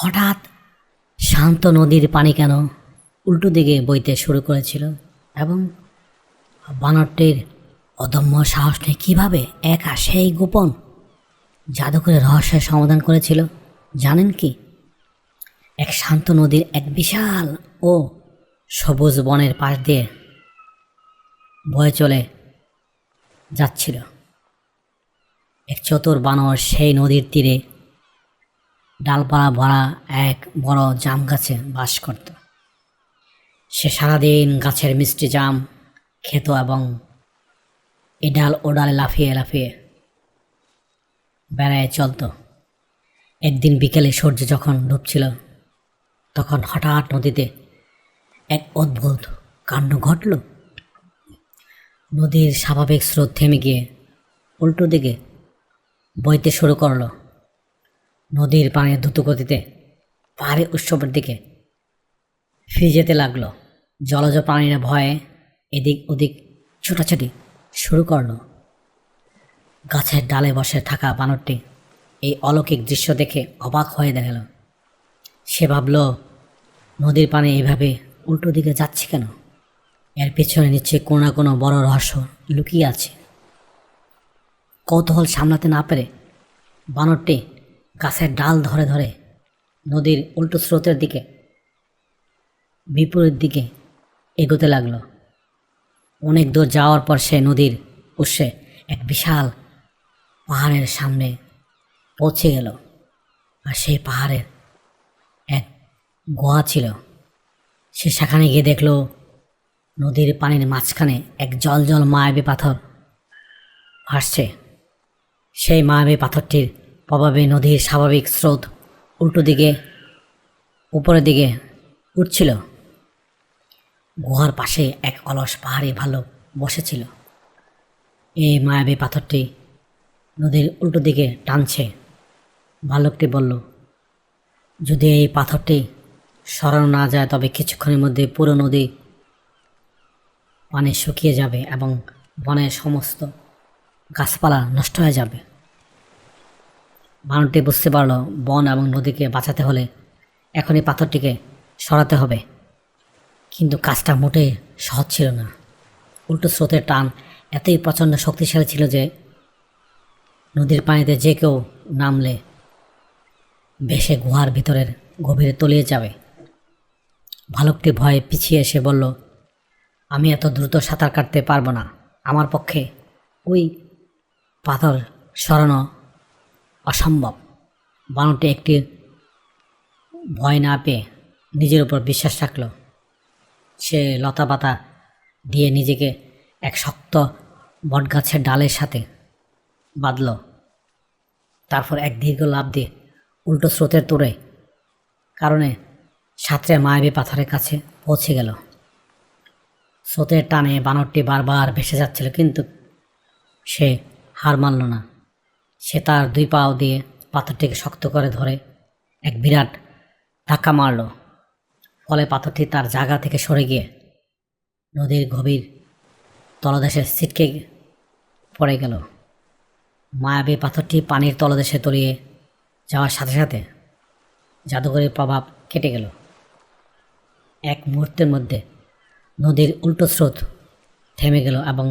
হঠাৎ শান্ত নদীর পানি কেন উল্টো দিকে বইতে শুরু করেছিল এবং বানরটির অদম্য সাহস নিয়ে কীভাবে একা সেই গোপন জাদুকরের রহস্যের সমাধান করেছিল জানেন কি? এক শান্ত নদীর এক বিশাল ও সবুজ বনের পাশ দিয়ে বয়ে চলে যাচ্ছিল এক চতুর বানর। সেই নদীর তীরে ডালপালা ভরা এক বড় জাম গাছে বাস করত। সে সারাদিন গাছের মিষ্টি জাম খেত এবং এ ডাল ও ডালে লাফিয়ে লাফিয়ে বেড়ায় চলত। একদিন বিকেলে সূর্য যখন ডুবছিল তখন হঠাৎ নদীতে এক অদ্ভুত কাণ্ড ঘটল। নদীর স্বাভাবিক স্রোত থেমে গিয়ে উল্টো দিকে বইতে শুরু করলো। নদীর পানি দ্রুত গতিতে পাহাড়ি উৎসবের দিকে ফিরে যেতে লাগলো। জলজ প্রাণীরা ভয়ে এদিক ওদিক ছোটাছুটি শুরু করলো। গাছের ডালে বসে থাকা বানরটি এই অলৌকিক দৃশ্য দেখে অবাক হয়ে গেল। সে ভাবল, নদীর পানি এইভাবে উল্টো দিকে যাচ্ছে কেন? এর পেছনে নিশ্চয়ই কোনো না কোনো বড় রহস্য লুকিয়ে আছে। কৌতূহল সামলাতে না পেরে বানরটি গাছের ডাল ধরে ধরে নদীর উল্টো স্রোতের দিকে বিপরীত দিকে এগোতে লাগলো। অনেক দূর যাওয়ার পর সে নদীর উৎসে এক বিশাল পাহাড়ের সামনে পৌঁছে গেল। আর সেই পাহাড়ের এক গুহা ছিল। সে সেখানে গিয়ে দেখল নদীর পানির মাঝখানে এক জল মায়াবী পাথর ভাসছে। সেই মায়াবী পাথরটির প্রভাবে নদীর স্বাভাবিক স্রোত উল্টো দিকে উপরের দিকে উঠছিল। গুহার পাশে এক অলস পাহাড়ি ভাল্লুক বসেছিল। এই মায়াবী পাথরটি নদীর উল্টো দিকে টানছে। ভাল্লুকটি বলল, যদি এই পাথরটি সরানো না যায় তবে কিছুক্ষণের মধ্যে পুরো নদী পানি শুকিয়ে যাবে এবং বনের সমস্ত গাছপালা নষ্ট হয়ে যাবে। বানরটি বুঝতে পারল বন এবং নদীকে বাঁচাতে হলে এখনই পাথরটিকে সরাতে হবে। কিন্তু কাজটা মোটেই সহজ ছিল না। উল্টো স্রোতের টান এতই প্রচণ্ড শক্তিশালী ছিল যে নদীর পানিতে যে কেউ নামলে ভেসে গুহার ভিতরের গভীরে তলিয়ে যাবে। ভালুকটি ভয়ে পিছিয়ে এসে বলল, আমি এত দ্রুত সাঁতার কাটতে পারবো না। আমার পক্ষে ওই পাথর সরানো অসম্ভব। বানরটি একটি ভয় না পেয়ে নিজের উপর বিশ্বাস রাখল। সে লতাপাতা দিয়ে নিজেকে এক শক্ত বটগাছের ডালের সাথে বাঁধল। তারপর এক দীর্ঘ লাফ দিয়ে উল্টো স্রোতের তোড়ে কারণে সাঁতরে মায়াবী পাথরের কাছে পৌঁছে গেল। স্রোতের টানে বানরটি বারবার ভেসে যাচ্ছিল, কিন্তু সে হার মানল না। সে তার দুই পাও দিয়ে পাথরটিকে শক্ত করে ধরে এক বিরাট ধাক্কা মারল। ফলে পাথরটি তার জায়গা থেকে সরে গিয়ে নদীর গভীর তলদেশে ছিটকে পড়ে গেল। মায়াবী পাথরটি পানির তলদেশে তলিয়ে যাওয়ার সাথে সাথে জাদুকরের প্রভাব কেটে গেল। এক মুহূর্তের মধ্যে নদীর উল্টো স্রোত থেমে গেল এবং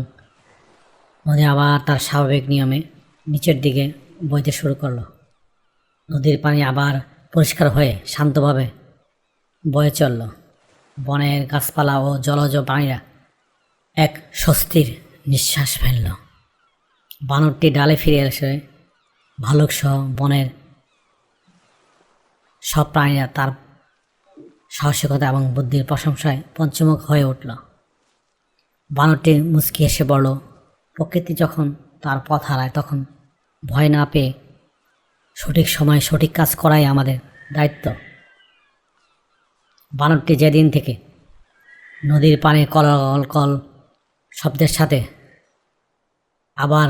নদী আবার তার স্বাভাবিক নিয়মে নিচের দিকে বইতে শুরু করলো। নদীর পানি আবার পরিষ্কার হয়ে শান্তভাবে বয়ে চলল। বনের গাছপালা ও জলজ প্রাণীরা এক স্বস্তির নিঃশ্বাস ফেলল। বানরটি ডালে ফিরে এসে ভালুক সহ বনের সব প্রাণীরা তার সাহসিকতা এবং বুদ্ধির প্রশংসায় পঞ্চমুখ হয়ে উঠল। বানরটি মুচকি এসে বলল, প্রকৃতি যখন তার পথ হারায় তখন ভয় না পেয়ে সঠিক সময়ে সঠিক কাজ করাই আমাদের দায়িত্ব। বানরটি যেদিন থেকে নদীর পানির কল শব্দের সাথে আবার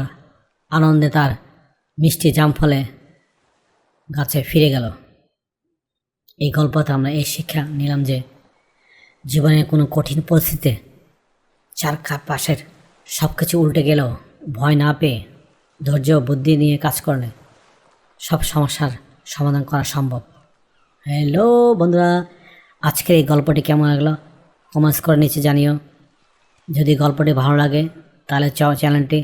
আনন্দে তার মিষ্টি জামফলে গাছে ফিরে গেল, এই গল্পতে আমরা এই শিক্ষা নিলাম যে জীবনের কোনো কঠিন পরিস্থিতিতে চারপাশের সব কিছু উল্টে গেলেও ভয় না পেয়ে ধৈর্য বুদ্ধি নিয়ে কাজ করলে সব সমস্যার সমাধান করা সম্ভব। হ্যালো বন্ধুরা, আজকের এই গল্পটি কেমন লাগলো কমেন্টস করে নিচে জানিও। যদি গল্পটি ভালো লাগে তাহলে চ্যানেলটি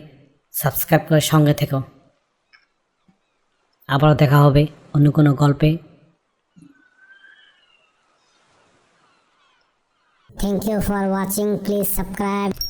সাবস্ক্রাইব করে সঙ্গে থেকো। আবারও দেখা হবে অন্য কোনো গল্পে। Thank you for watching. Please subscribe.